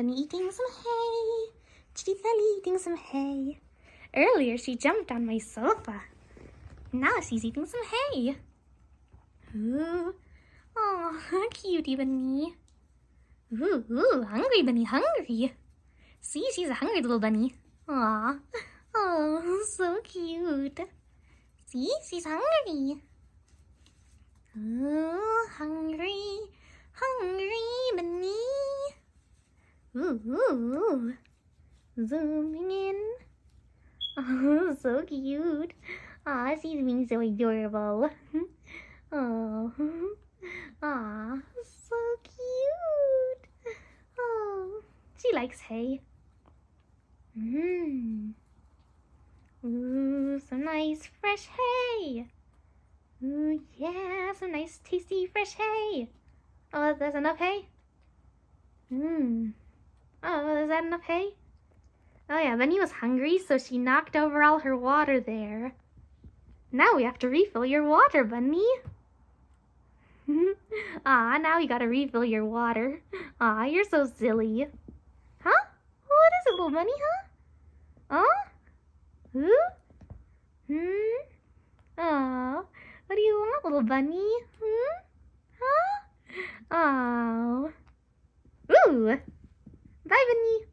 Bunny eating some hay. Chitty Sally eating some hay. Earlier she jumped on my sofa. Now she's eating some hay. Ooh. Oh, cutie bunny. Ooh, hungry bunny, hungry. See, she's a hungry little bunny. Aw. Oh, so cute. See, she's hungry. Ooh, hungry, hungry bunny. Ooh. Zooming in. Oh, so cute. Aw, she's being so adorable. Oh. Aw, so cute. Oh, she likes hay. Ooh, some nice fresh hay. Ooh, yeah, some nice tasty fresh hay. Oh, there's enough hay? Oh, is that enough hay? Oh yeah, Bunny was hungry, so she knocked over all her water there. Now we have to refill your water, Bunny. Ah, now you gotta refill your water. Ah, you're so silly. Huh? What is it, little bunny, huh? Who? Oh, what do you want, little bunny? Huh? Oh. Ooh. Bye, Bunny.